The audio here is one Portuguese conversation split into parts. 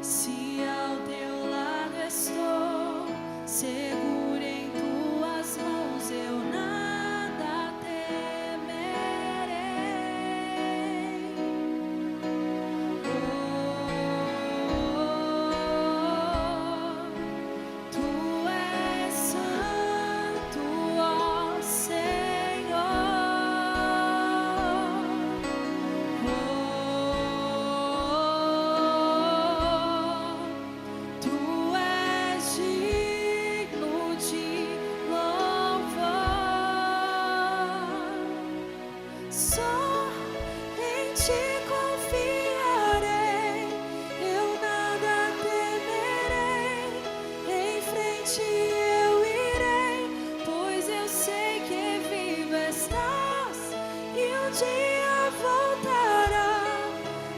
Se ao teu lado estou, seguro em tuas mãos, eu nada temerei. Tu és santo, ó Senhor. Tu és digno de louvor. Só em ti confiarei, eu nada temerei. Em frente eu irei, pois eu sei que vivo estás e um dia voltará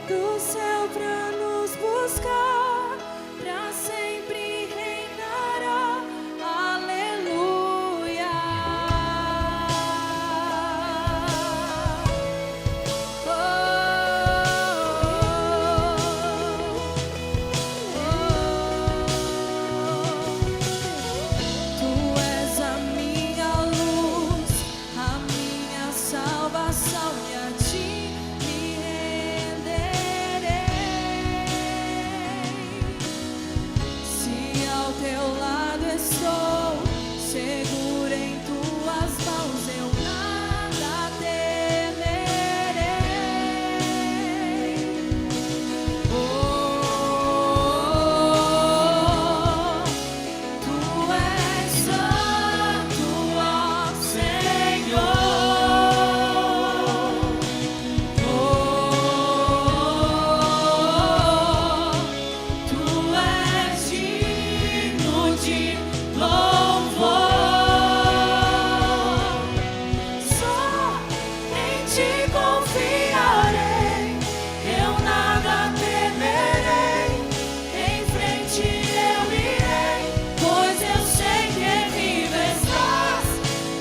do céu pra nos buscar, pra sempre reinará. Aleluia. Tu és a minha luz, a minha salvação, e a ti me renderei. Se ao teu lado estou, seguro em tuas mãos, eu nada temerei. Tu és santo, ó Senhor. Tu és digno de louvor. Só em ti confiarei, eu nada temerei. Em frente eu irei, pois eu sei que vivo estás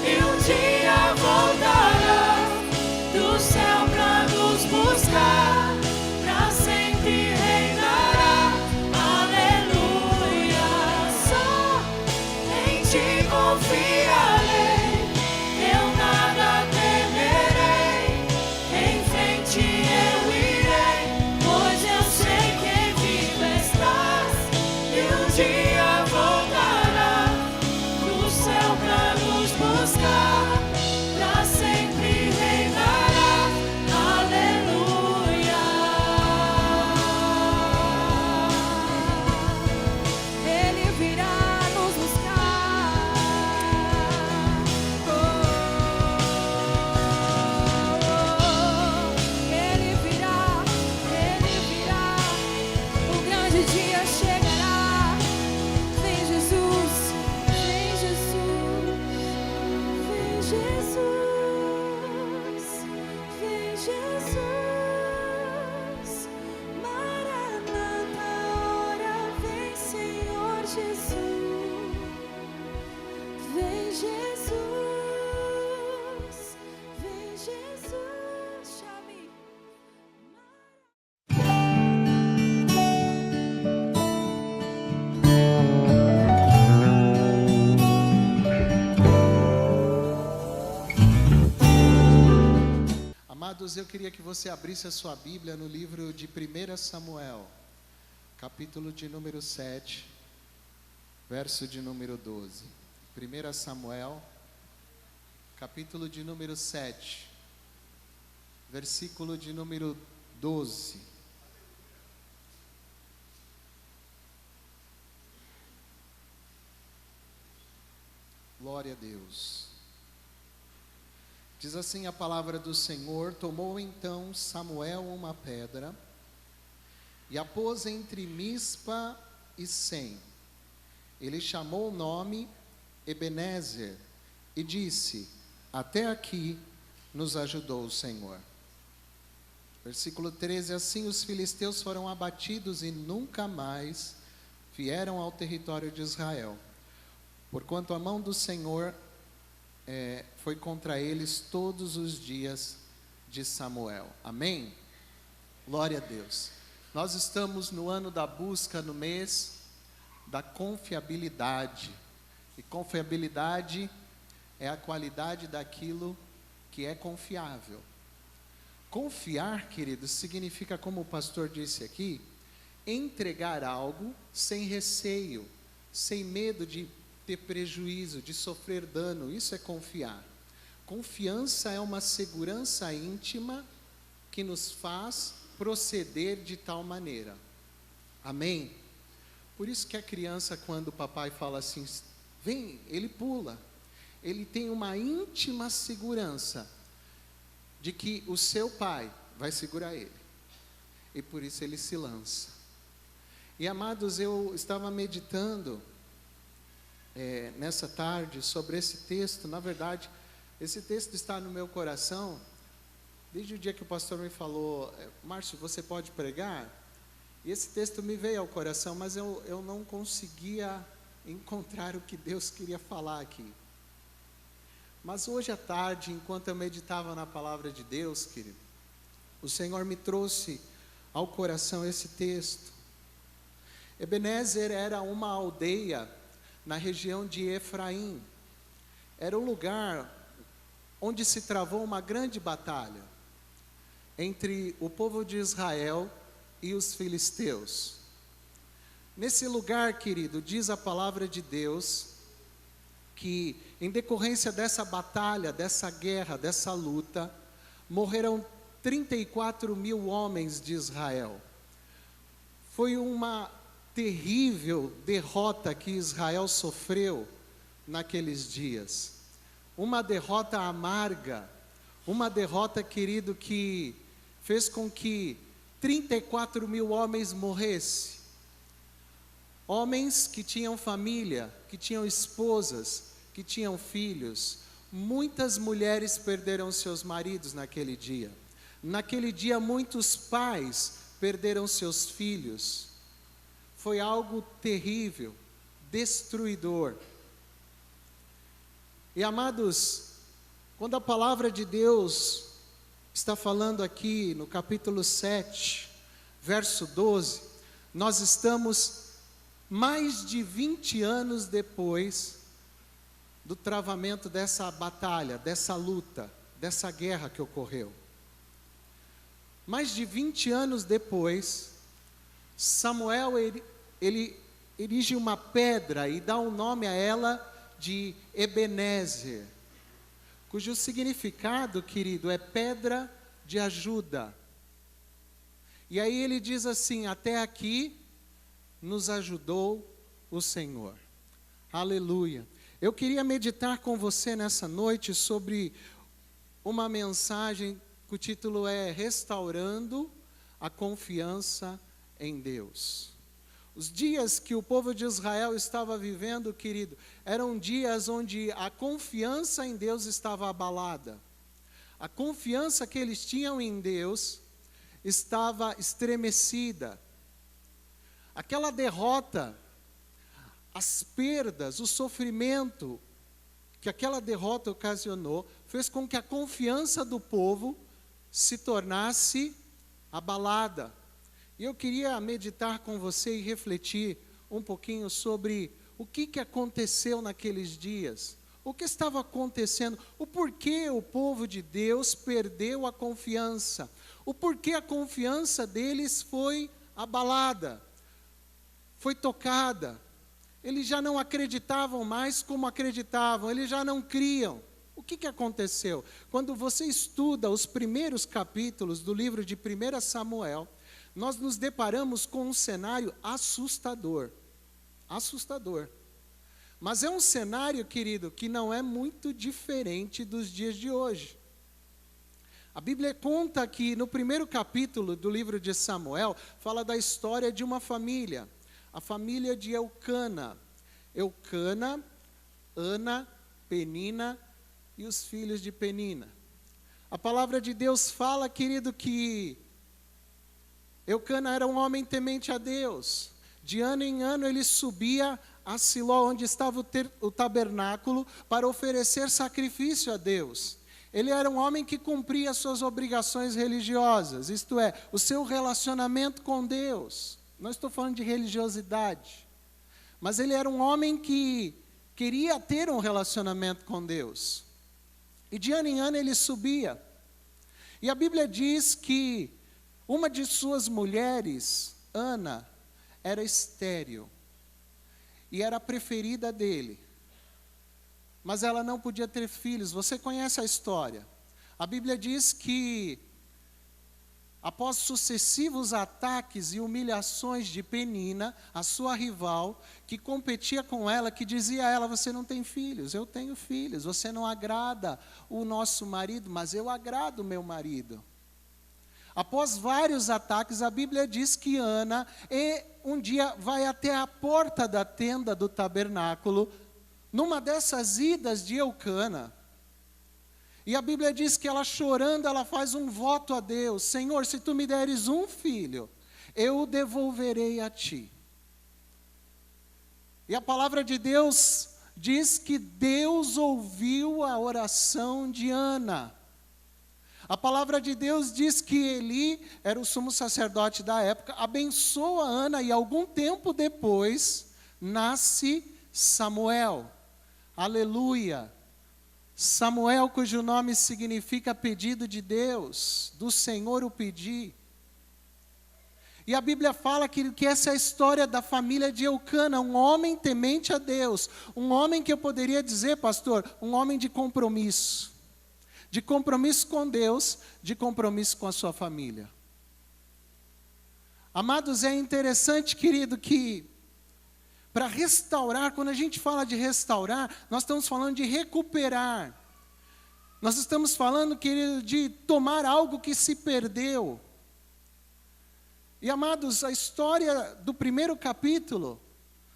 e um dia voltarás do céu pra nos buscar, pra sempre reinará. Aleluia. Só em ti confiarei, eu nada temerei. Em frente eu irei, pois eu sei que vivo estás e um dia voltará do céu pra nos buscar, pra sempre reinará. Aleluia. Ele virá nos buscar. Ele virá, o grande dia chegará. Vem Jesus, vem Jesus, vem Jesus, vem Jesus. Maranata, ora vem Senhor Jesus. Vem Jesus, vem Jesus. Chame. Amados, eu queria que você abrisse a sua Bíblia no livro de 1 Samuel, capítulo de número 7, verso de número 12. 1 Samuel, capítulo de número 7, versículo de número 12. Glória a Deus. Diz assim a palavra do Senhor: tomou então Samuel uma pedra e a pôs entre Mispa e Sem. Ele chamou o nome Ebenezer e disse: até aqui nos ajudou o Senhor. Versículo 13: assim os filisteus foram abatidos e nunca mais vieram ao território de Israel, porquanto a mão do Senhor foi contra eles todos os dias de Samuel. Amém? Glória a Deus. Nós estamos no ano da busca, no mês da confiabilidade. E confiabilidade é a qualidade daquilo que é confiável. Confiar, queridos, significa, como o pastor disse aqui, entregar algo sem receio, sem medo de ter prejuízo, de sofrer dano. Isso é confiar. Confiança é uma segurança íntima que nos faz proceder de tal maneira. Amém? Por isso que a criança, quando o papai fala assim, vem, ele pula. Ele tem uma íntima segurança de que o seu pai vai segurar ele. E por isso ele se lança. E amados, eu estava meditando nessa tarde sobre esse texto. Na verdade, esse texto está no meu coração desde o dia que o pastor me falou, Márcio, você pode pregar? E esse texto me veio ao coração, mas eu não conseguia encontrar o que Deus queria falar aqui. Mas hoje à tarde, enquanto eu meditava na palavra de Deus, querido, o Senhor me trouxe ao coração esse texto. Ebenezer era uma aldeia na região de Efraim. Era um lugar onde se travou uma grande batalha entre o povo de Israel e os filisteus. Nesse lugar, querido, diz a palavra de Deus que, em decorrência dessa batalha, dessa guerra, dessa luta, morreram 34 mil homens de Israel. Foi uma terrível derrota que Israel sofreu naqueles dias. Uma derrota amarga, uma derrota, querido, que fez com que 34 mil homens morressem. Homens que tinham família, que tinham esposas, que tinham filhos. Muitas mulheres perderam seus maridos naquele dia. Naquele dia, muitos pais perderam seus filhos. Foi algo terrível, destruidor. E amados, quando a palavra de Deus está falando aqui no capítulo 7, verso 12, nós estamos mais de 20 anos depois do travamento dessa batalha, dessa luta, dessa guerra que ocorreu. Mais de 20 anos depois, Samuel, ele erige uma pedra e dá um nome a ela de Ebenezer, cujo significado, querido, é pedra de ajuda. E aí ele diz assim, até aqui nos ajudou o Senhor. Aleluia. Eu queria meditar com você nessa noite sobre uma mensagem que o título é Restaurando a Confiança em Deus. Os dias que o povo de Israel estava vivendo, querido, eram dias onde a confiança em Deus estava abalada. A confiança que eles tinham em Deus estava estremecida. Aquela derrota, as perdas, o sofrimento que aquela derrota ocasionou, fez com que a confiança do povo se tornasse abalada. E eu queria meditar com você e refletir um pouquinho sobre o que aconteceu naqueles dias. O que estava acontecendo, o porquê o povo de Deus perdeu a confiança. O porquê a confiança deles foi abalada, foi tocada. Eles já não acreditavam mais como acreditavam, eles já não criam. O que aconteceu? Quando você estuda os primeiros capítulos do livro de 1 Samuel, nós nos deparamos com um cenário assustador. Assustador. Mas é um cenário, querido, que não é muito diferente dos dias de hoje. A Bíblia conta que no primeiro capítulo do livro de Samuel, fala da história de uma família. A família de Eucana. Eucana, Ana, Penina e os filhos de Penina. A palavra de Deus fala, querido, que Eucana era um homem temente a Deus. De ano em ano ele subia a Siló, onde estava o tabernáculo, para oferecer sacrifício a Deus. Ele era um homem que cumpria as suas obrigações religiosas, isto é, o seu relacionamento com Deus. Não estou falando de religiosidade, mas ele era um homem que queria ter um relacionamento com Deus. E de ano em ano ele subia. E a Bíblia diz que uma de suas mulheres, Ana, era estéril. E era a preferida dele. Mas ela não podia ter filhos. Você conhece a história. A Bíblia diz que, após sucessivos ataques e humilhações de Penina, a sua rival, que competia com ela, que dizia a ela: você não tem filhos, eu tenho filhos, você não agrada o nosso marido, mas eu agrado o meu marido. Após vários ataques, a Bíblia diz que Ana, um dia vai até a porta da tenda do tabernáculo, numa dessas idas de Eucana, e a Bíblia diz que ela chorando, ela faz um voto a Deus: Senhor, se tu me deres um filho, eu o devolverei a ti. E a palavra de Deus diz que Deus ouviu a oração de Ana. A palavra de Deus diz que Eli, era o sumo sacerdote da época, abençoa Ana, e algum tempo depois nasce Samuel. Aleluia! Samuel, cujo nome significa pedido de Deus, do Senhor o pedi. E a Bíblia fala que essa é a história da família de Eucana, um homem temente a Deus, um homem que eu poderia dizer, pastor, um homem de compromisso com Deus, de compromisso com a sua família. Amados, é interessante, querido, que para restaurar, quando a gente fala de restaurar, nós estamos falando de recuperar. Nós estamos falando, querido, de tomar algo que se perdeu. E, amados, a história do primeiro capítulo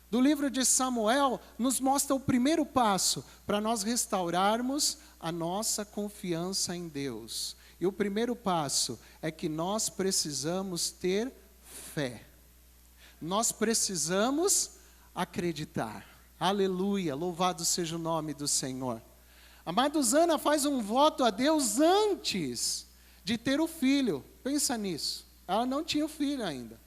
do livro de Samuel nos mostra o primeiro passo para nós restaurarmos a nossa confiança em Deus. E o primeiro passo é que nós precisamos ter fé. Nós precisamos acreditar. Aleluia, louvado seja o nome do Senhor. Amados, Ana faz um voto a Deus antes de ter o filho. Pensa nisso. Ela não tinha o filho ainda.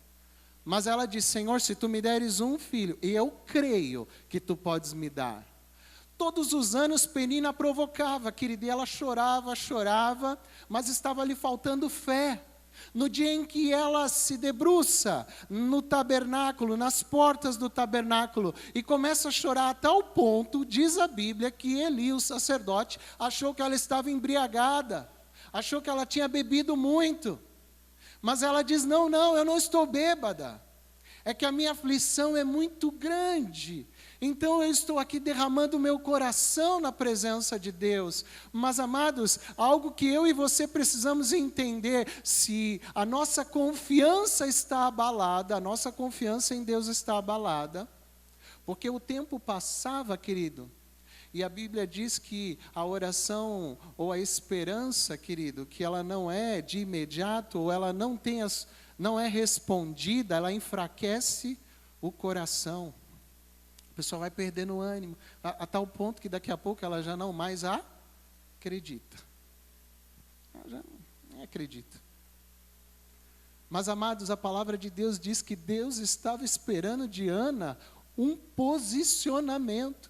Mas ela diz: Senhor, se tu me deres um filho, e eu creio que tu podes me dar. Todos os anos Penina provocava, querida, e ela chorava, mas estava lhe faltando fé. No dia em que ela se debruça no tabernáculo, nas portas do tabernáculo, e começa a chorar a tal ponto, diz a Bíblia, que Eli, o sacerdote, achou que ela estava embriagada, achou que ela tinha bebido muito. Mas ela diz: não, eu não estou bêbada. É que a minha aflição é muito grande. Então eu estou aqui derramando o meu coração na presença de Deus. Mas, amados, algo que eu e você precisamos entender: se a nossa confiança está abalada, a nossa confiança em Deus está abalada, porque o tempo passava, querido, e a Bíblia diz que a oração ou a esperança, querido, que ela não é de imediato, ou ela não é respondida, ela enfraquece o coração. A pessoa vai perdendo o ânimo, a tal ponto que daqui a pouco ela já não mais acredita. Ela já não acredita. Mas, amados, a palavra de Deus diz que Deus estava esperando de Ana um posicionamento,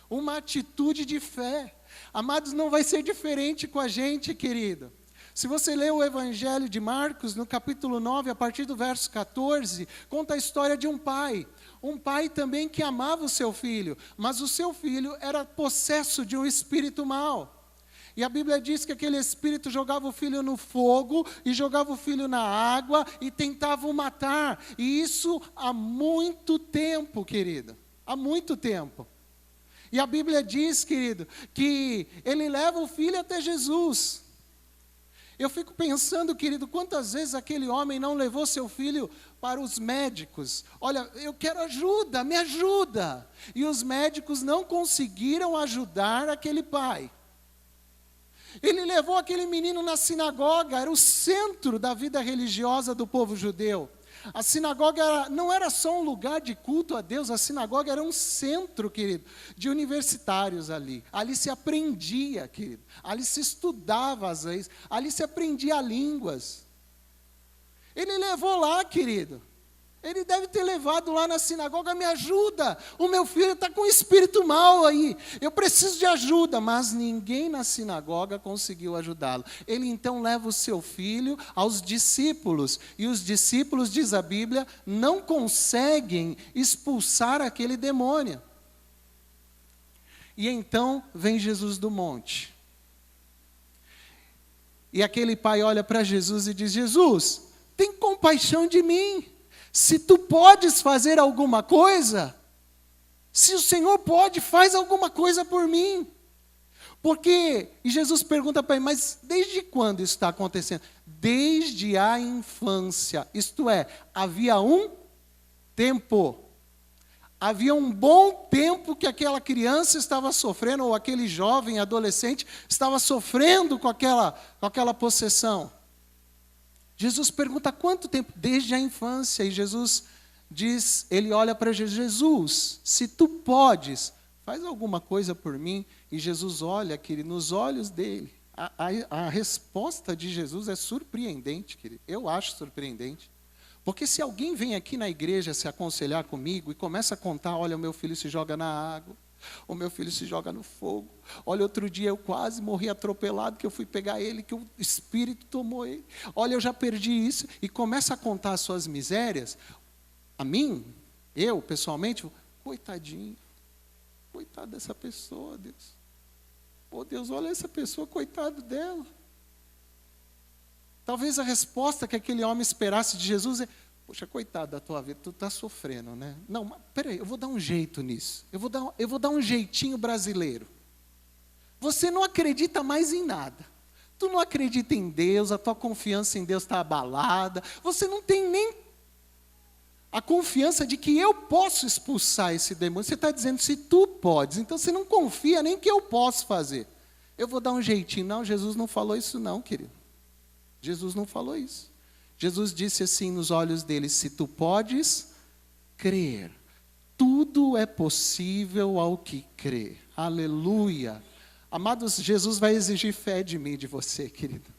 uma atitude de fé. Amados, não vai ser diferente com a gente, querido. Se você ler o Evangelho de Marcos, no capítulo 9, a partir do verso 14, conta a história de um pai também que amava o seu filho, mas o seu filho era possesso de um espírito mau. E a Bíblia diz que aquele espírito jogava o filho no fogo, e jogava o filho na água, e tentava o matar. E isso há muito tempo, querido, há muito tempo. E a Bíblia diz, querido, que ele leva o filho até Jesus. Eu fico pensando, querido, quantas vezes aquele homem não levou seu filho para os médicos. Olha, eu quero ajuda, me ajuda. E os médicos não conseguiram ajudar aquele pai. Ele levou aquele menino na sinagoga, era o centro da vida religiosa do povo judeu. A sinagoga não era só um lugar de culto a Deus, a sinagoga era um centro, querido, de universitários ali. Ali se aprendia, querido. Ali se estudava as leis, ali se aprendia línguas. Ele levou lá, querido. Ele deve ter levado lá na sinagoga, me ajuda, o meu filho está com um espírito mau aí, eu preciso de ajuda, mas ninguém na sinagoga conseguiu ajudá-lo. Ele então leva o seu filho aos discípulos, e os discípulos, diz a Bíblia, não conseguem expulsar aquele demônio. E então vem Jesus do monte. E aquele pai olha para Jesus e diz: Jesus, tem compaixão de mim. Se tu podes fazer alguma coisa, se o Senhor pode, faz alguma coisa por mim. Porque, e Jesus pergunta para ele, mas desde quando isso está acontecendo? Desde a infância, isto é, havia um tempo. Havia um bom tempo que aquela criança estava sofrendo, ou aquele jovem, adolescente, estava sofrendo com aquela possessão. Jesus pergunta quanto tempo? Desde a infância. E Jesus diz, ele olha para Jesus: Jesus, se tu podes, faz alguma coisa por mim. E Jesus olha, querido, nos olhos dele. A resposta de Jesus é surpreendente, querido. Eu acho surpreendente. Porque se alguém vem aqui na igreja se aconselhar comigo e começa a contar: olha, o meu filho se joga na água, o meu filho se joga no fogo. Olha, outro dia eu quase morri atropelado, que eu fui pegar ele, que o espírito tomou ele. Olha, eu já perdi isso. E começa a contar as suas misérias. A mim, eu pessoalmente, coitadinho. Coitado dessa pessoa, Deus. Oh, Deus, olha essa pessoa, coitado dela. Talvez a resposta que aquele homem esperasse de Jesus é: poxa, coitado da tua vida, tu está sofrendo, né? Não, mas peraí, eu vou dar um jeito nisso. Eu vou dar um jeitinho brasileiro. Você não acredita mais em nada. Tu não acredita em Deus, a tua confiança em Deus está abalada. Você não tem nem a confiança de que eu posso expulsar esse demônio. Você está dizendo, se tu podes, então você não confia nem que eu posso fazer. Eu vou dar um jeitinho. Não, Jesus não falou isso não, querido. Jesus não falou isso. Jesus disse assim nos olhos dele: se tu podes crer, tudo é possível ao que crê. Aleluia. Amados, Jesus vai exigir fé de mim e de você, querido.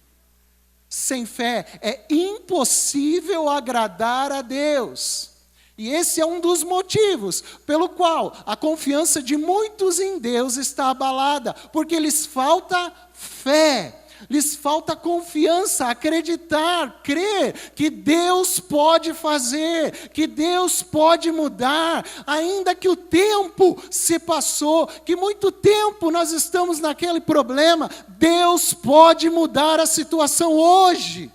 Sem fé é impossível agradar a Deus. E esse é um dos motivos pelo qual a confiança de muitos em Deus está abalada, porque lhes falta fé. Lhes falta confiança, acreditar, crer que Deus pode fazer, que Deus pode mudar, ainda que o tempo se passou, que muito tempo nós estamos naquele problema, Deus pode mudar a situação hoje.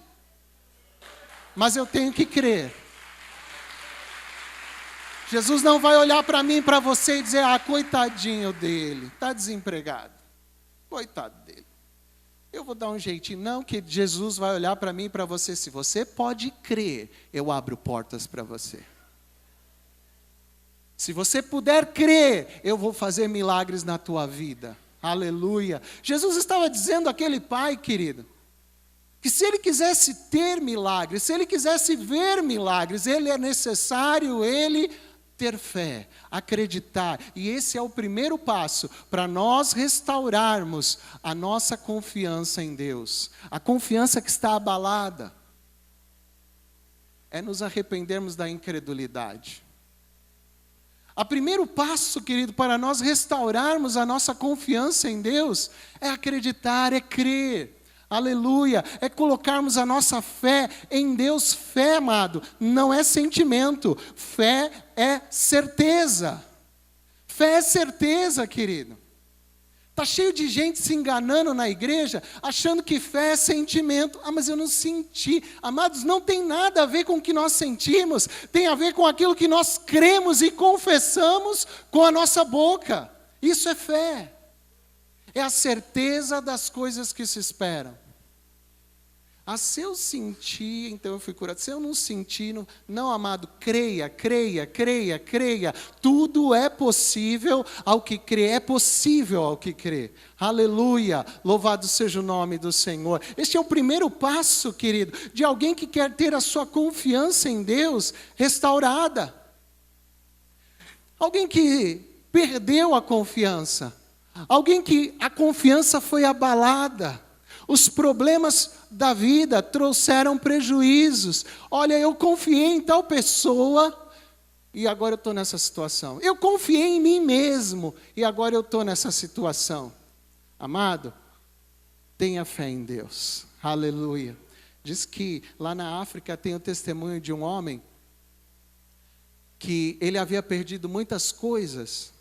Mas eu tenho que crer. Jesus não vai olhar para mim, para você e dizer: ah, coitadinho dele, está desempregado, coitado dele. Eu vou dar um jeitinho. Não, que Jesus vai olhar para mim e para você. Se você pode crer, eu abro portas para você. Se você puder crer, eu vou fazer milagres na tua vida. Aleluia. Jesus estava dizendo àquele pai, querido, que se ele quisesse ter milagres, se ele quisesse ver milagres, ele é necessário ele ter fé, acreditar. E esse é o primeiro passo para nós restaurarmos a nossa confiança em Deus. A confiança que está abalada é nos arrependermos da incredulidade. O primeiro passo, querido, para nós restaurarmos a nossa confiança em Deus é acreditar, é crer. Aleluia, é colocarmos a nossa fé em Deus. Fé, amado, não é sentimento, fé é certeza. Fé é certeza, querido. Está cheio de gente se enganando na igreja, achando que fé é sentimento. Ah, mas eu não senti. Amados, não tem nada a ver com o que nós sentimos, tem a ver com aquilo que nós cremos e confessamos com a nossa boca. Isso é fé. É a certeza das coisas que se esperam. se eu sentir, então eu fui curado. Se eu não sentir, não, amado, creia, creia, creia, creia. Tudo é possível ao que crê. É possível ao que crê. Aleluia. Louvado seja o nome do Senhor. Este é o primeiro passo, querido, de alguém que quer ter a sua confiança em Deus restaurada. Alguém que perdeu a confiança. Alguém que a confiança foi abalada. Os problemas da vida trouxeram prejuízos. Olha, eu confiei em tal pessoa e agora eu estou nessa situação. Eu confiei em mim mesmo e agora eu estou nessa situação. Amado, tenha fé em Deus. Aleluia. Diz que lá na África tem o testemunho de um homem que ele havia perdido muitas coisas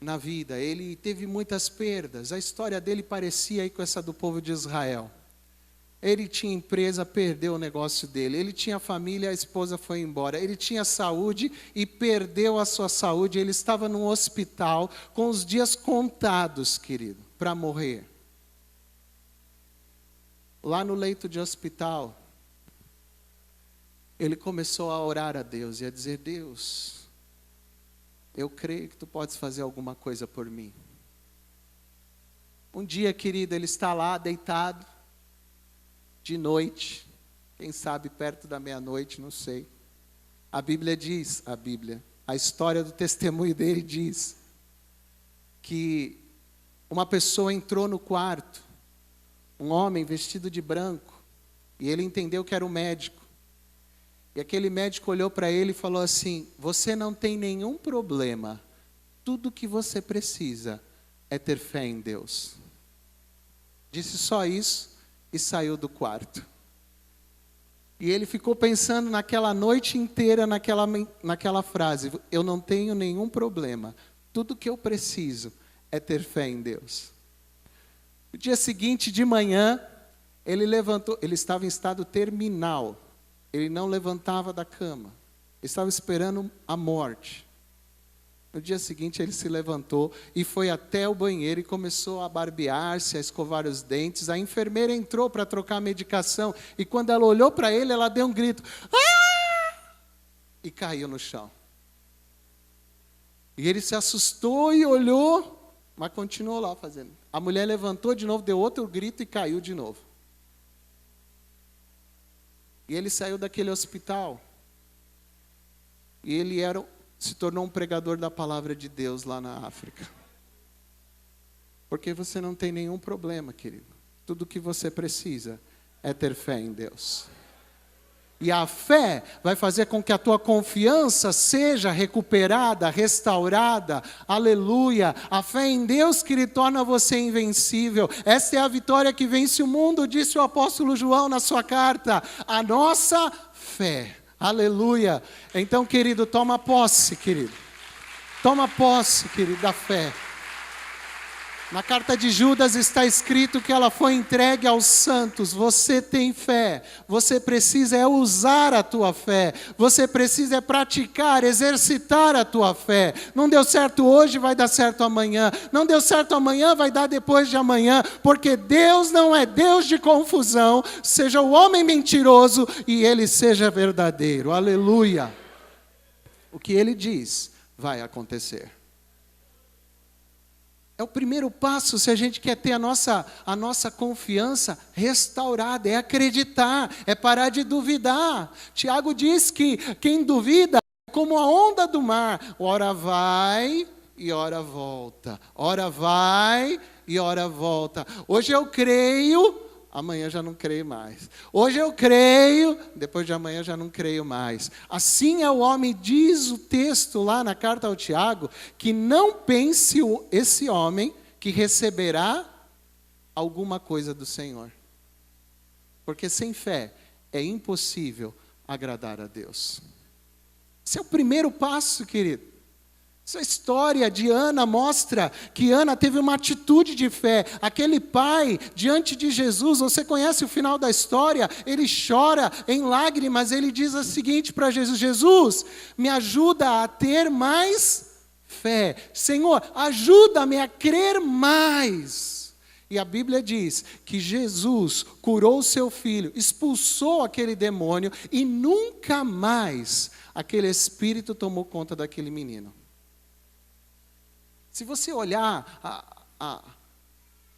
na vida, ele teve muitas perdas. A história dele parecia aí com essa do povo de Israel. Ele tinha empresa, perdeu o negócio dele. Ele tinha família, a esposa foi embora. Ele tinha saúde e perdeu a sua saúde. Ele estava num hospital com os dias contados, querido, para morrer. Lá no leito de hospital, ele começou a orar a Deus e a dizer: Deus, eu creio que tu podes fazer alguma coisa por mim. Um dia, querido, ele está lá deitado, de noite, quem sabe perto da meia-noite, não sei. A Bíblia diz, a história do testemunho dele diz, que uma pessoa entrou no quarto, um homem vestido de branco, e ele entendeu que era um médico. E aquele médico olhou para ele e falou assim: você não tem nenhum problema, tudo que você precisa é ter fé em Deus. Disse só isso e saiu do quarto. E ele ficou pensando naquela noite inteira naquela frase: eu não tenho nenhum problema, tudo que eu preciso é ter fé em Deus. No dia seguinte de manhã, ele levantou, ele estava em estado terminal. Ele não levantava da cama. Estava esperando a morte. No dia seguinte ele se levantou e foi até o banheiro e começou a barbear-se, a escovar os dentes. A enfermeira entrou para trocar a medicação e quando ela olhou para ele, ela deu um grito. Ah! E caiu no chão. E ele se assustou e olhou, mas continuou lá fazendo. A mulher levantou de novo, deu outro grito e caiu de novo. E ele saiu daquele hospital. E ele se tornou um pregador da palavra de Deus lá na África. Porque você não tem nenhum problema, querido. Tudo o que você precisa é ter fé em Deus. E a fé vai fazer com que a tua confiança seja recuperada, restaurada. Aleluia. A fé em Deus que lhe torna você invencível. Esta é a vitória que vence o mundo, disse o apóstolo João na sua carta. A nossa fé. Aleluia. Então, querido, toma posse, querido. Toma posse, querido, da fé. Na carta de Judas está escrito que ela foi entregue aos santos. Você tem fé. Você precisa usar a tua fé. Você precisa praticar, exercitar a tua fé. Não deu certo hoje, vai dar certo amanhã. Não deu certo amanhã, vai dar depois de amanhã. Porque Deus não é Deus de confusão. Seja o homem mentiroso e ele seja verdadeiro. Aleluia. O que ele diz vai acontecer. É o primeiro passo se a gente quer ter a nossa confiança restaurada, é acreditar, é parar de duvidar. Tiago diz que quem duvida é como a onda do mar, ora vai e ora volta, ora vai e ora volta. Hoje eu creio, amanhã já não creio mais. Hoje eu creio, depois de amanhã já não creio mais. Assim é o homem, diz o texto lá na carta ao Tiago, que não pense esse homem que receberá alguma coisa do Senhor. Porque sem fé é impossível agradar a Deus. Esse é o primeiro passo, querido. Essa história de Ana mostra que Ana teve uma atitude de fé. Aquele pai, diante de Jesus, você conhece o final da história? Ele chora em lágrimas, ele diz o seguinte para Jesus: Jesus, me ajuda a ter mais fé. Senhor, ajuda-me a crer mais. E a Bíblia diz que Jesus curou o seu filho, expulsou aquele demônio e nunca mais aquele espírito tomou conta daquele menino. Se você olhar a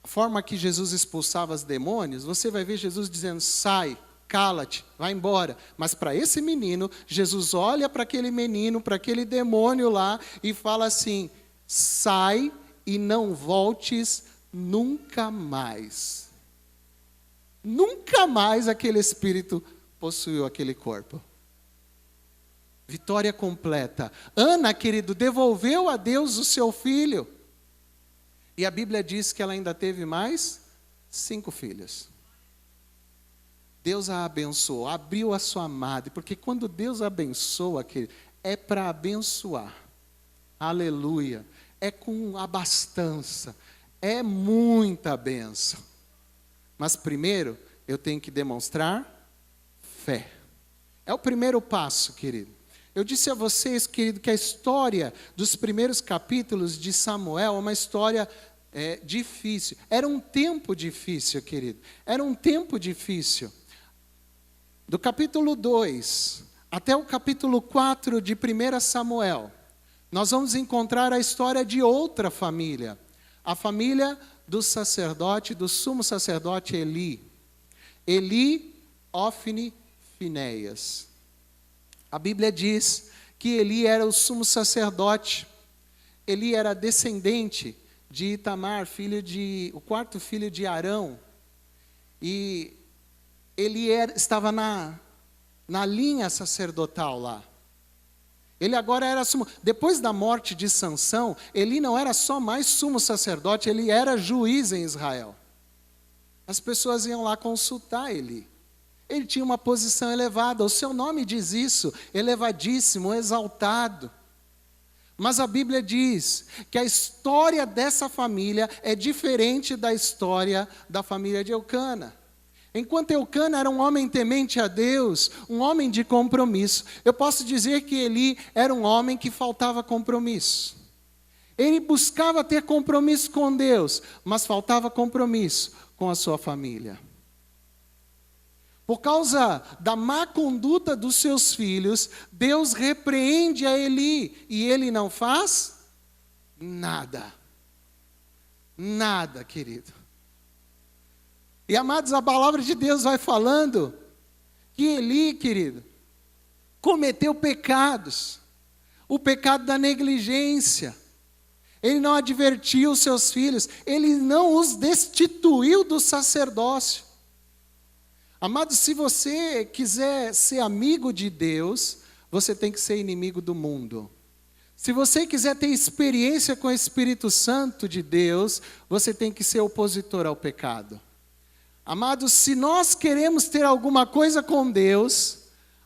forma que Jesus expulsava os demônios, você vai ver Jesus dizendo: sai, cala-te, vai embora. Mas para esse menino, Jesus olha para aquele menino, para aquele demônio lá e fala assim: sai e não voltes nunca mais. Nunca mais aquele espírito possuiu aquele corpo. Vitória completa. Ana, querido, devolveu a Deus o seu filho. E a Bíblia diz que ela ainda teve mais 5 filhos. Deus a abençoou, abriu a sua madre, porque quando Deus abençoa, querido, é para abençoar. Aleluia. É com abastança. É muita bênção. Mas primeiro, eu tenho que demonstrar fé. É o primeiro passo, querido. Eu disse a vocês, querido, que a história dos primeiros capítulos de Samuel é uma história difícil. Era um tempo difícil, querido. Era um tempo difícil. Do capítulo 2 até o capítulo 4 de 1 Samuel, nós vamos encontrar a história de outra família. A família do sacerdote, do sumo sacerdote Eli. Eli, Ofni, Finéias. A Bíblia diz que Eli era o sumo sacerdote. Eli era descendente de Itamar, o quarto filho de Arão. E Eli estava na linha sacerdotal lá. Ele agora era sumo. Depois da morte de Sansão, Eli não era só mais sumo sacerdote, ele era juiz em Israel. As pessoas iam lá consultar Eli. Ele tinha uma posição elevada, o seu nome diz isso, elevadíssimo, exaltado. Mas a Bíblia diz que a história dessa família é diferente da história da família de Eucana. Enquanto Eucana era um homem temente a Deus, um homem de compromisso, eu posso dizer que Eli era um homem que faltava compromisso. Ele buscava ter compromisso com Deus, mas faltava compromisso com a sua família. Por causa da má conduta dos seus filhos, Deus repreende a Eli e ele não faz nada. Nada, querido. E amados, a palavra de Deus vai falando que Eli, querido, cometeu pecados. O pecado da negligência. Ele não advertiu os seus filhos, ele não os destituiu do sacerdócio. Amados, se você quiser ser amigo de Deus, você tem que ser inimigo do mundo. Se você quiser ter experiência com o Espírito Santo de Deus, você tem que ser opositor ao pecado. Amados, se nós queremos ter alguma coisa com Deus,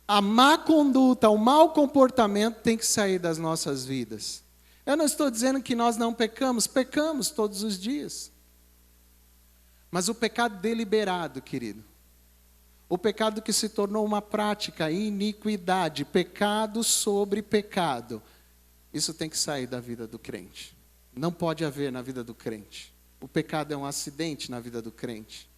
a má conduta, o mau comportamento tem que sair das nossas vidas. Eu não estou dizendo que nós não pecamos, pecamos todos os dias. Mas o pecado deliberado, querido, o pecado que se tornou uma prática, iniquidade, pecado sobre pecado, isso tem que sair da vida do crente. Não pode haver na vida do crente. O pecado é um acidente na vida do crente.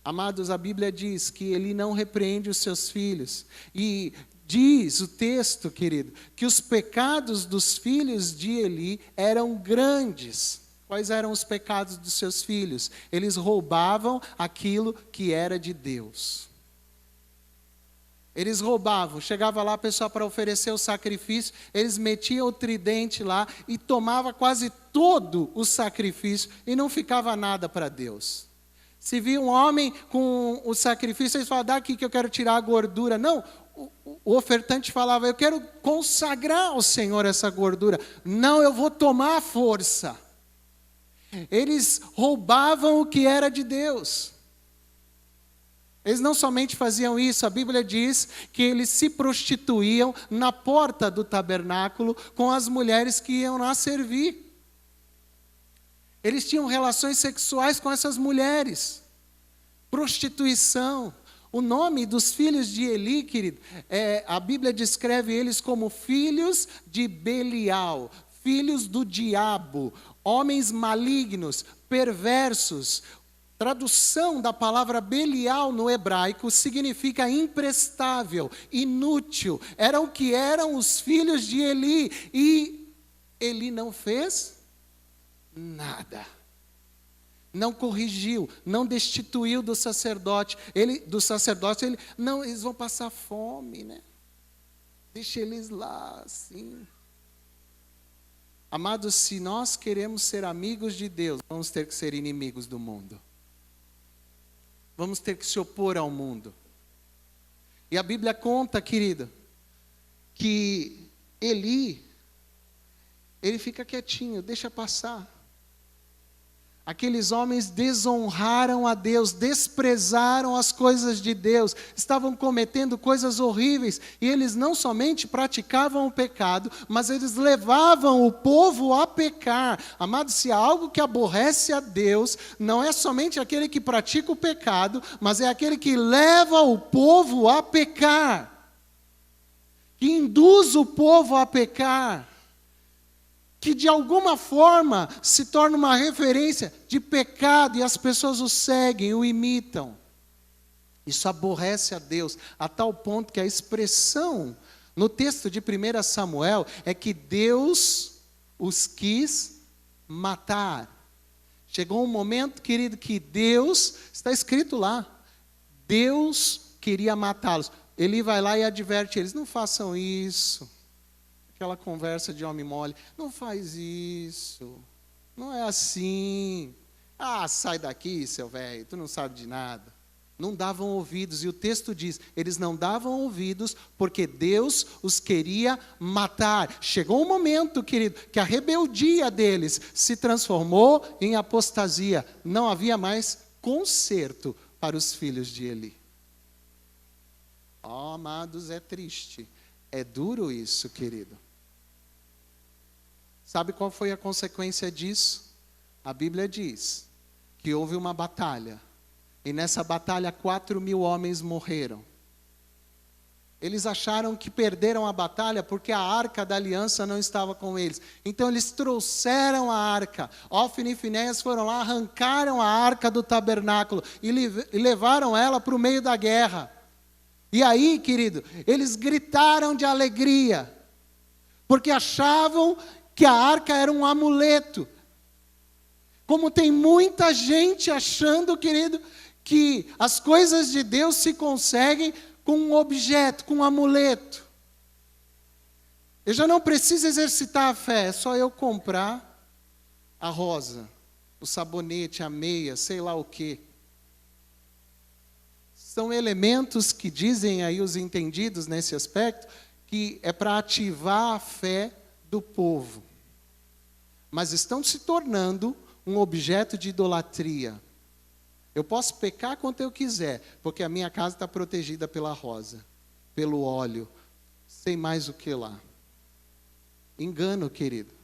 Amados, a Bíblia diz que ele não repreende os seus filhos. E diz o texto, querido, que os pecados dos filhos de Eli eram grandes. Quais eram os pecados dos seus filhos? Eles roubavam aquilo que era de Deus. Eles roubavam, chegava lá a pessoa para oferecer o sacrifício, eles metiam o tridente lá e tomava quase todo o sacrifício e não ficava nada para Deus. Se via um homem com o sacrifício, eles falavam: dá aqui que eu quero tirar a gordura. Não, o ofertante falava: eu quero consagrar ao Senhor essa gordura. Não, eu vou tomar a força. Eles roubavam o que era de Deus. Eles não somente faziam isso, a Bíblia diz que eles se prostituíam na porta do tabernáculo com as mulheres que iam lá servir. Eles tinham relações sexuais com essas mulheres. Prostituição. O nome dos filhos de Eli, querido, a Bíblia descreve eles como filhos de Belial, filhos do diabo, homens malignos, perversos. Tradução da palavra Belial no hebraico significa imprestável, inútil. Eram o que eram os filhos de Eli. E Eli não fez nada. Não corrigiu, não destituiu do sacerdote. Não, eles vão passar fome, né? Deixa eles lá, assim. Amados, se nós queremos ser amigos de Deus, vamos ter que ser inimigos do mundo. Vamos ter que se opor ao mundo. E a Bíblia conta, querido, que Eli, ele fica quietinho, deixa passar. Aqueles homens desonraram a Deus, desprezaram as coisas de Deus, estavam cometendo coisas horríveis, e eles não somente praticavam o pecado, mas eles levavam o povo a pecar. Amados, se há algo que aborrece a Deus, não é somente aquele que pratica o pecado, mas é aquele que leva o povo a pecar, que induz o povo a pecar, que de alguma forma se torna uma referência de pecado e as pessoas o seguem, o imitam. Isso aborrece a Deus, a tal ponto que a expressão no texto de 1 Samuel é que Deus os quis matar. Chegou um momento, querido, que Deus, está escrito lá, Deus queria matá-los. Ele vai lá e adverte eles, não façam isso. Aquela conversa de homem mole, não faz isso, não é assim. Ah, sai daqui, seu velho, tu não sabe de nada. Não davam ouvidos, e o texto diz, eles não davam ouvidos porque Deus os queria matar. Chegou um momento, querido, que a rebeldia deles se transformou em apostasia. Não havia mais conserto para os filhos de Eli. Oh, amados, é triste, é duro isso, querido. Sabe qual foi a consequência disso? A Bíblia diz que houve uma batalha. E nessa batalha 4.000 homens morreram. Eles acharam que perderam a batalha porque a arca da aliança não estava com eles. Então eles trouxeram a arca. Ofni e Finéias foram lá, arrancaram a arca do tabernáculo e levaram ela para o meio da guerra. E aí, querido, eles gritaram de alegria, porque achavam que a arca era um amuleto. Como tem muita gente achando, querido, que as coisas de Deus se conseguem com um objeto, com um amuleto. Eu já não preciso exercitar a fé, é só eu comprar a rosa, o sabonete, a meia, sei lá o quê. São elementos que dizem aí os entendidos nesse aspecto, que é para ativar a fé do povo. Mas estão se tornando um objeto de idolatria. Eu posso pecar quanto eu quiser, porque a minha casa está protegida pela rosa, pelo óleo, sem mais o que lá. Engano, querido.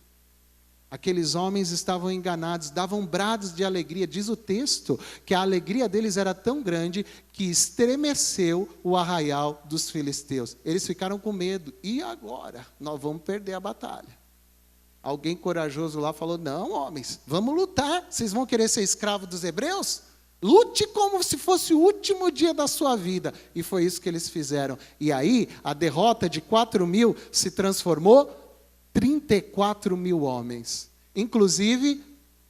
Aqueles homens estavam enganados, davam brados de alegria. Diz o texto que a alegria deles era tão grande que estremeceu o arraial dos filisteus. Eles ficaram com medo. E agora? Nós vamos perder a batalha. Alguém corajoso lá falou, não, homens, vamos lutar. Vocês vão querer ser escravos dos hebreus? Lute como se fosse o último dia da sua vida. E foi isso que eles fizeram. E aí, a derrota de 4.000 se transformou 34.000 homens. Inclusive,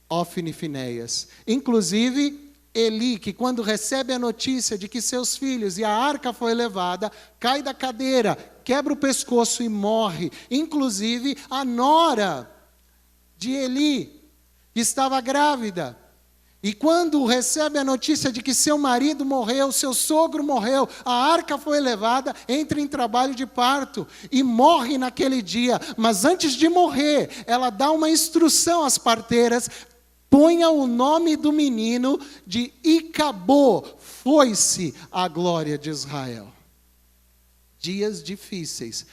Ofni e Finéias. Inclusive, Eli, que quando recebe a notícia de que seus filhos e a arca foi levada, cai da cadeira, quebra o pescoço e morre. Inclusive, a nora de Eli, que estava grávida. E quando recebe a notícia de que seu marido morreu, seu sogro morreu, a arca foi levada, entra em trabalho de parto e morre naquele dia. Mas antes de morrer, ela dá uma instrução às parteiras, ponha o nome do menino de Icabô, foi-se a glória de Israel. Dias difíceis,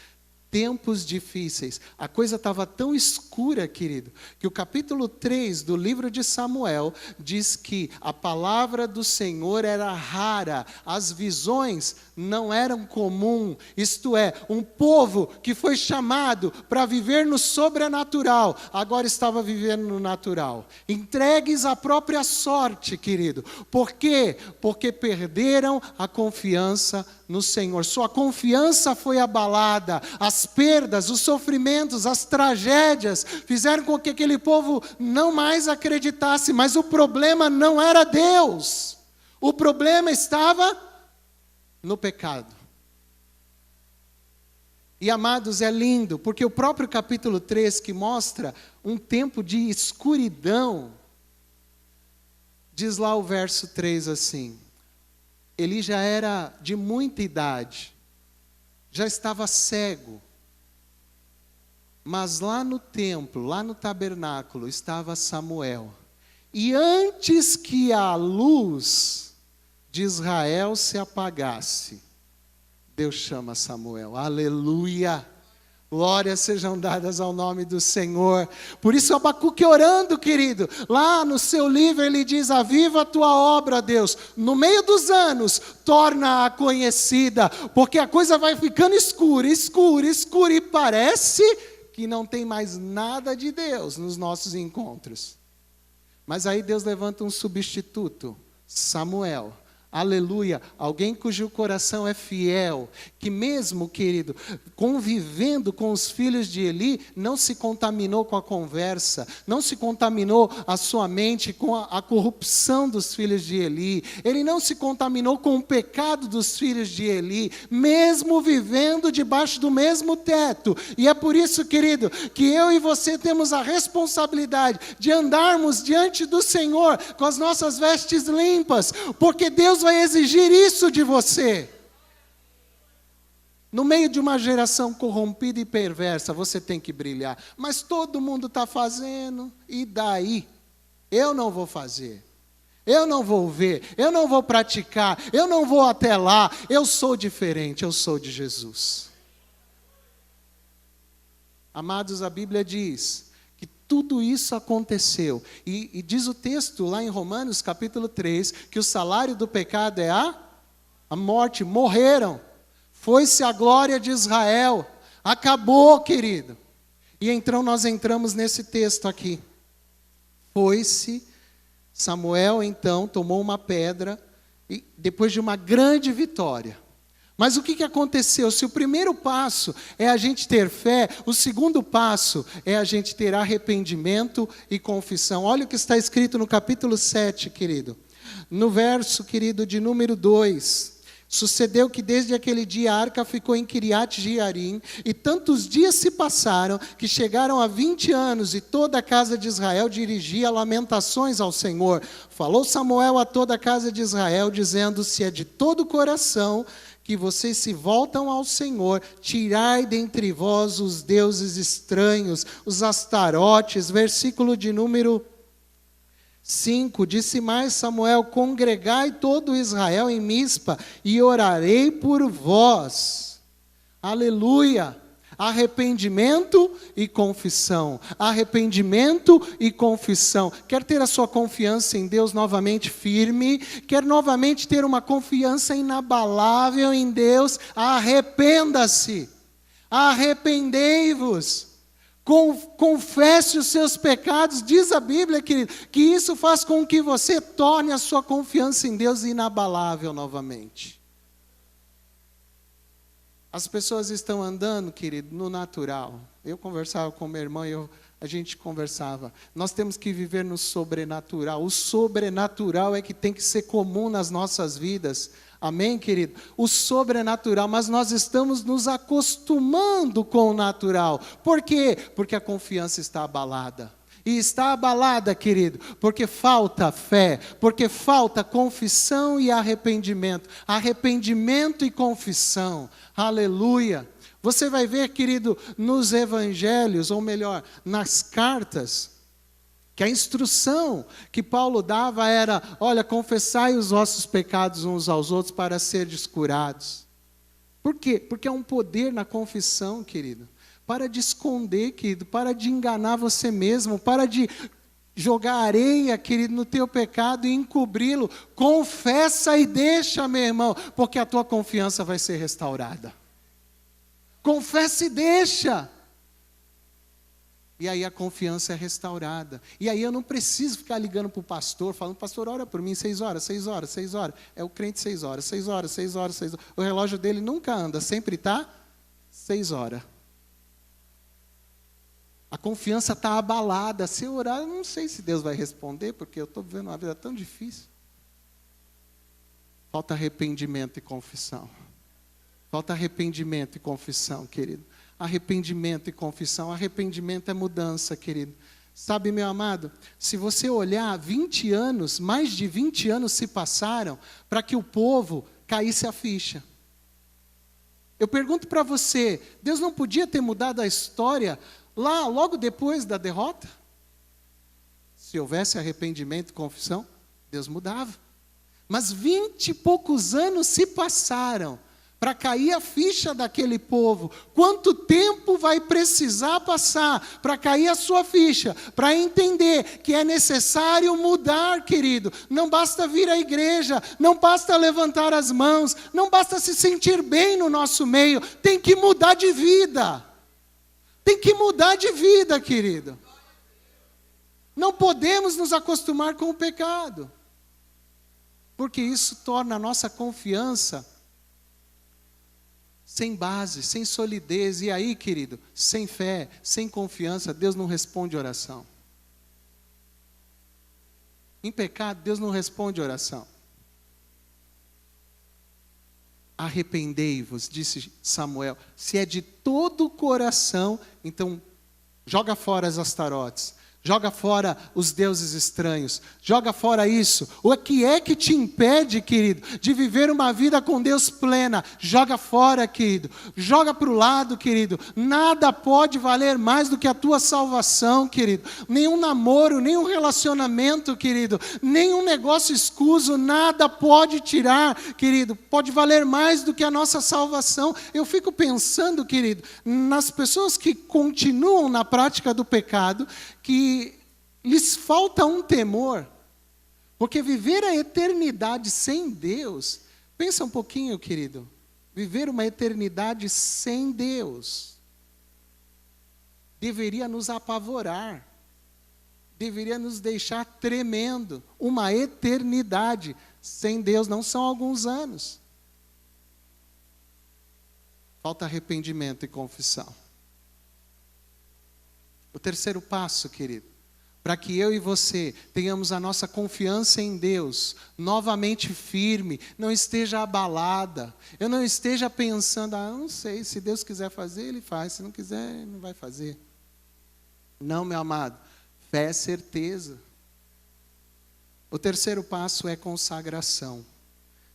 tempos difíceis. A coisa estava tão escura, querido, que o capítulo 3 do livro de Samuel diz que a palavra do Senhor era rara, as visões não eram comum, isto é, um povo que foi chamado para viver no sobrenatural, agora estava vivendo no natural. Entregues à própria sorte, querido. Por quê? Porque perderam a confiança no Senhor. Sua confiança foi abalada, as perdas, os sofrimentos, as tragédias fizeram com que aquele povo não mais acreditasse, mas o problema não era Deus. O problema estava no pecado. E, amados, é lindo, porque o próprio capítulo 3, que mostra um tempo de escuridão, diz lá o verso 3 assim: Eli já era de muita idade, já estava cego, mas lá no templo, lá no tabernáculo, estava Samuel. E antes que a luz de Israel se apagasse, Deus chama Samuel. Aleluia! Glórias sejam dadas ao nome do Senhor. Por isso Abacuque orando, querido, lá no seu livro ele diz: aviva a tua obra, Deus, no meio dos anos, torna-a conhecida, porque a coisa vai ficando escura, escura, escura, e parece que não tem mais nada de Deus nos nossos encontros. Mas aí Deus levanta um substituto, Samuel. Aleluia, alguém cujo coração é fiel, que mesmo, querido, convivendo com os filhos de Eli, não se contaminou com a conversa, não se contaminou a sua mente com a corrupção dos filhos de Eli, ele não se contaminou com o pecado dos filhos de Eli, mesmo vivendo debaixo do mesmo teto. E é por isso, querido, que eu e você temos a responsabilidade de andarmos diante do Senhor com as nossas vestes limpas, porque Deus vai exigir isso de você. No meio de uma geração corrompida e perversa, você tem que brilhar. Mas todo mundo está fazendo, e daí? Eu não vou fazer, eu não vou ver, eu não vou praticar, eu não vou até lá. Eu sou diferente, eu sou de Jesus. Amados, a Bíblia diz que tudo isso aconteceu. E diz o texto lá em Romanos capítulo 3, que o salário do pecado é a morte. Morreram. Foi-se a glória de Israel. Acabou, querido. E então nós entramos nesse texto aqui. Foi-se, Samuel então tomou uma pedra, e depois de uma grande vitória. Mas o que aconteceu? Se o primeiro passo é a gente ter fé, o segundo passo é a gente ter arrependimento e confissão. Olha o que está escrito no capítulo 7, querido. No verso, querido, de número 2. Sucedeu que desde aquele dia a arca ficou em Kiriat Jearim, e tantos dias se passaram, que chegaram a 20 anos, e toda a casa de Israel dirigia lamentações ao Senhor. Falou Samuel a toda a casa de Israel, dizendo: se é de todo o coração que vocês se voltam ao Senhor, tirai dentre vós os deuses estranhos, os astarotes. Versículo de número 5, disse mais Samuel: congregai todo Israel em Mispa, e orarei por vós. Aleluia! Arrependimento e confissão. Arrependimento e confissão. Quer ter a sua confiança em Deus novamente firme? Quer novamente ter uma confiança inabalável em Deus? Arrependa-se. Arrependei-vos. Confesse os seus pecados. Diz a Bíblia, querido, que isso faz com que você torne a sua confiança em Deus inabalável novamente. As pessoas estão andando, querido, no natural. Eu conversava com meu irmão e a gente conversava. Nós temos que viver no sobrenatural. O sobrenatural é que tem que ser comum nas nossas vidas. Amém, querido? O sobrenatural, mas nós estamos nos acostumando com o natural. Por quê? Porque a confiança está abalada. E está abalada, querido, porque falta fé, porque falta confissão e arrependimento. Arrependimento e confissão. Aleluia. Você vai ver, querido, nos evangelhos, ou melhor, nas cartas, que a instrução que Paulo dava era: olha, confessai os vossos pecados uns aos outros para serdes curados. Por quê? Porque há um poder na confissão, querido. Para de esconder, querido, para de enganar você mesmo, para de jogar areia, querido, no teu pecado e encobri-lo. Confessa e deixa, meu irmão, porque a tua confiança vai ser restaurada. Confessa e deixa. E aí a confiança é restaurada. E aí eu não preciso ficar ligando para o pastor, falando, pastor, ora por mim, 6 horas, 6 horas, 6 horas. É o crente 6 horas, 6 horas, 6 horas, 6 horas. O relógio dele nunca anda, sempre está 6 horas. A confiança está abalada. Se eu orar, eu não sei se Deus vai responder, porque eu estou vivendo uma vida tão difícil. Falta arrependimento e confissão. Falta arrependimento e confissão, querido. Arrependimento e confissão. Arrependimento é mudança, querido. Sabe, meu amado, se você olhar 20 anos, mais de 20 anos se passaram para que o povo caísse a ficha. Eu pergunto para você, Deus não podia ter mudado a história lá, logo depois da derrota? Se houvesse arrependimento e confissão, Deus mudava. Mas 20 e poucos anos se passaram para cair a ficha daquele povo. Quanto tempo vai precisar passar para cair a sua ficha? Para entender que é necessário mudar, querido. Não basta vir à igreja, não basta levantar as mãos, não basta se sentir bem no nosso meio. Tem que mudar de vida. Tem que mudar de vida, querido. Não podemos nos acostumar com o pecado. Porque isso torna a nossa confiança sem base, sem solidez. E aí, querido, sem fé, sem confiança, Deus não responde oração. Em pecado, Deus não responde oração. Arrependei-vos, disse Samuel. Se é de todo o coração, então joga fora as astarotes. Joga fora os deuses estranhos. Joga fora isso. O que é que te impede, querido, de viver uma vida com Deus plena? Joga fora, querido. Joga para o lado, querido. Nada pode valer mais do que a tua salvação, querido. Nenhum namoro, nenhum relacionamento, querido. Nenhum negócio escuso, nada pode tirar, querido. Pode valer mais do que a nossa salvação. Eu fico pensando, querido, nas pessoas que continuam na prática do pecado, que lhes falta um temor, porque viver a eternidade sem Deus, pensa um pouquinho, querido, viver uma eternidade sem Deus, deveria nos apavorar, deveria nos deixar tremendo. Uma eternidade sem Deus não são alguns anos. Falta arrependimento e confissão. O terceiro passo, querido, para que eu e você tenhamos a nossa confiança em Deus novamente firme, não esteja abalada, eu não esteja pensando, eu não sei, se Deus quiser fazer, Ele faz, se não quiser, Ele não vai fazer. Não, meu amado, fé é certeza. O terceiro passo é consagração.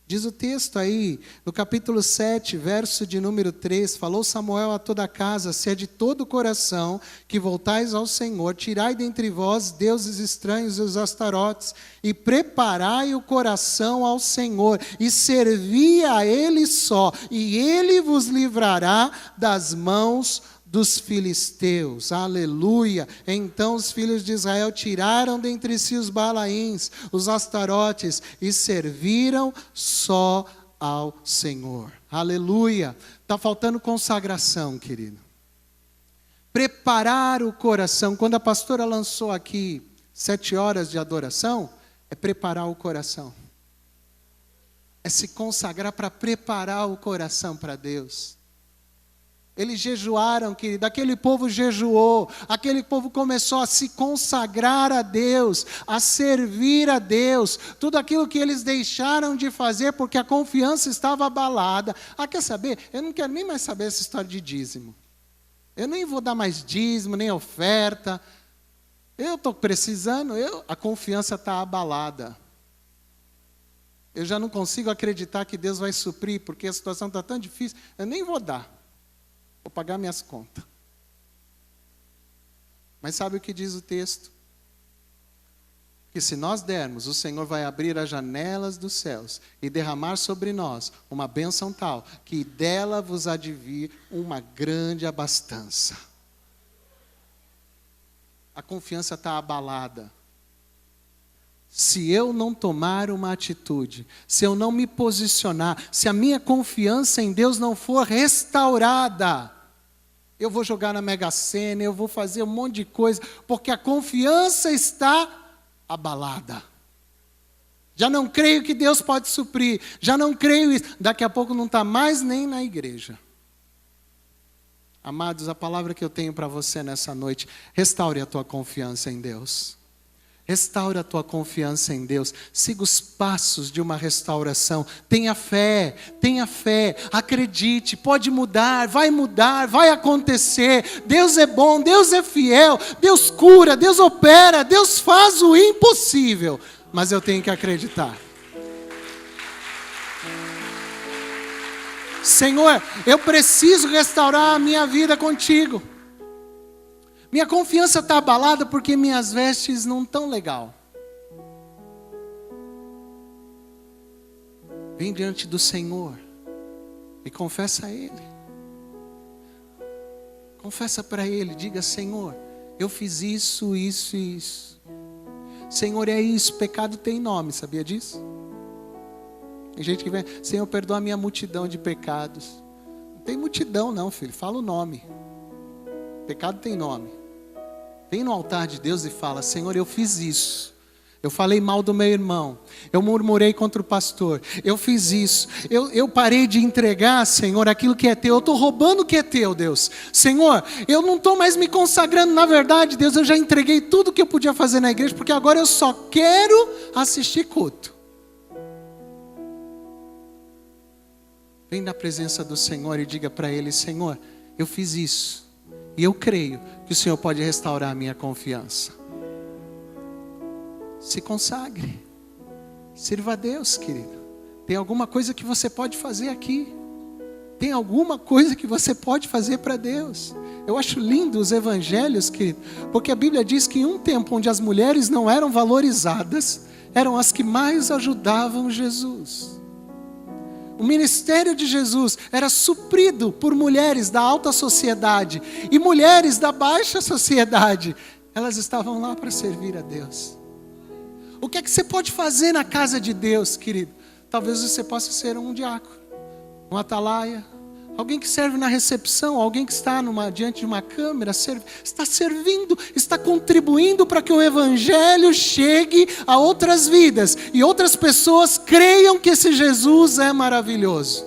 Diz o texto aí, no capítulo 7, verso de número 3, falou Samuel a toda a casa, se é de todo o coração que voltais ao Senhor, tirai dentre vós deuses estranhos e os astarotes, e preparai o coração ao Senhor, e servi a Ele só, e Ele vos livrará das mãos dos filisteus. Aleluia. Então os filhos de Israel tiraram dentre si os balaíns, os astarotes, e serviram só ao Senhor. Aleluia. Está faltando consagração, querido. Preparar o coração. Quando a pastora lançou aqui 7 horas de adoração, é preparar o coração. É se consagrar para preparar o coração para Deus. Eles jejuaram, querido, aquele povo jejuou, aquele povo começou a se consagrar a Deus, a servir a Deus, tudo aquilo que eles deixaram de fazer porque a confiança estava abalada. Quer saber? Eu não quero nem mais saber essa história de dízimo. Eu nem vou dar mais dízimo, nem oferta. Eu estou precisando, a confiança está abalada. Eu já não consigo acreditar que Deus vai suprir, porque a situação está tão difícil, eu nem vou dar. Vou pagar minhas contas. Mas sabe o que diz o texto? que se nós dermos, o Senhor vai abrir as janelas dos céus e derramar sobre nós uma bênção tal, que dela vos há de vir uma grande abastança. A confiança está abalada. Se eu não tomar uma atitude, se eu não me posicionar, se a minha confiança em Deus não for restaurada, eu vou jogar na Mega Sena, eu vou fazer um monte de coisa, porque a confiança está abalada. Já não creio que Deus pode suprir, já não creio isso. Daqui a pouco não está mais nem na igreja. Amados, a palavra que eu tenho para você nessa noite, restaure a tua confiança em Deus. Restaure a tua confiança em Deus. Siga os passos de uma restauração. Tenha fé, acredite, pode mudar, vai acontecer. Deus é bom, Deus é fiel, Deus cura, Deus opera, Deus faz o impossível. Mas eu tenho que acreditar. Senhor, eu preciso restaurar a minha vida contigo. Minha confiança está abalada porque minhas vestes não estão legal. Vem diante do Senhor e confessa a Ele. Confessa para Ele, diga: Senhor, eu fiz isso, isso e isso. Senhor, é isso, pecado tem nome, sabia disso? Tem gente que vem: Senhor, perdoa a minha multidão de pecados. Não tem multidão não, filho, fala o nome. Pecado tem nome. Vem no altar de Deus e fala: Senhor, eu fiz isso. Eu falei mal do meu irmão. Eu murmurei contra o pastor. Eu fiz isso. Eu parei de entregar, Senhor, aquilo que é teu. Eu estou roubando o que é teu, Deus. Senhor, eu não estou mais me consagrando. Na verdade, Deus, eu já entreguei tudo que eu podia fazer na igreja, porque agora eu só quero assistir culto. Vem na presença do Senhor e diga para Ele: Senhor, eu fiz isso. E eu creio que o Senhor pode restaurar a minha confiança. Se consagre. Sirva a Deus, querido. Tem alguma coisa que você pode fazer aqui. Tem alguma coisa que você pode fazer para Deus. Eu acho lindo os evangelhos, querido, porque a Bíblia diz que em um tempo onde as mulheres não eram valorizadas, eram as que mais ajudavam Jesus. O ministério de Jesus era suprido por mulheres da alta sociedade e mulheres da baixa sociedade. Elas estavam lá para servir a Deus. O que é que você pode fazer na casa de Deus, querido? Talvez você possa ser um diácono, um atalaia, alguém que serve na recepção, alguém que está diante de uma câmera, está servindo, está contribuindo para que o evangelho chegue a outras vidas e outras pessoas creiam que esse Jesus é maravilhoso.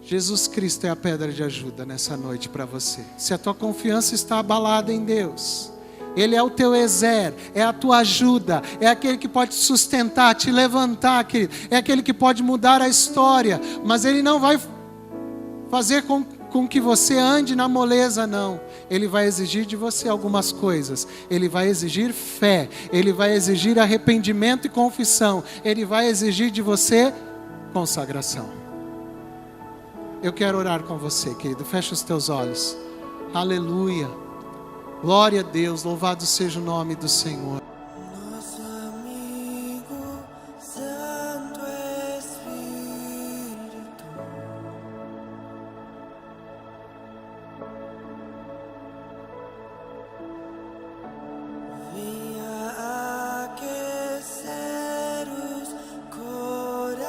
Jesus Cristo é a pedra de ajuda nessa noite para você. Se a tua confiança está abalada em Deus, Ele é o teu exer, é a tua ajuda, é aquele que pode te sustentar, te levantar, é aquele que pode mudar a história, mas Ele não vai fazer com que você ande na moleza, não. Ele vai exigir de você algumas coisas. Ele vai exigir fé, Ele vai exigir arrependimento e confissão, Ele vai exigir de você consagração. Eu quero orar com você, querido. Fecha os teus olhos. Aleluia. Glória a Deus, louvado seja o nome do Senhor. Nosso amigo Santo Espírito, venha aquecer os corações.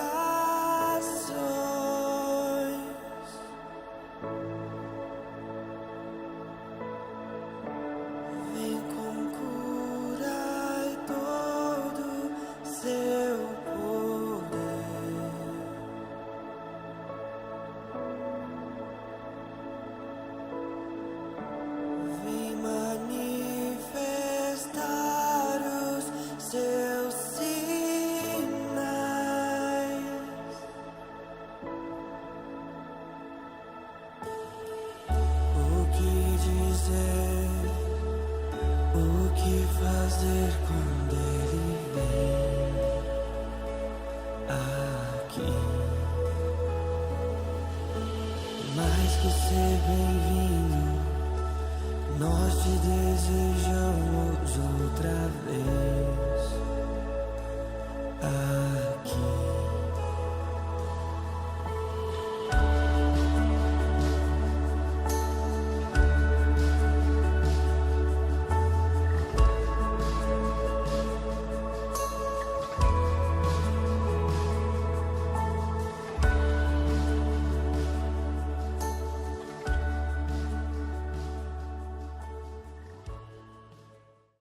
Vem com cura e todo seu poder. Vem manifestar os seus sinais. O que dizer? O que fazer quando Ele vem aqui? Mais que ser bem-vindo, nós te desejamos outra vez.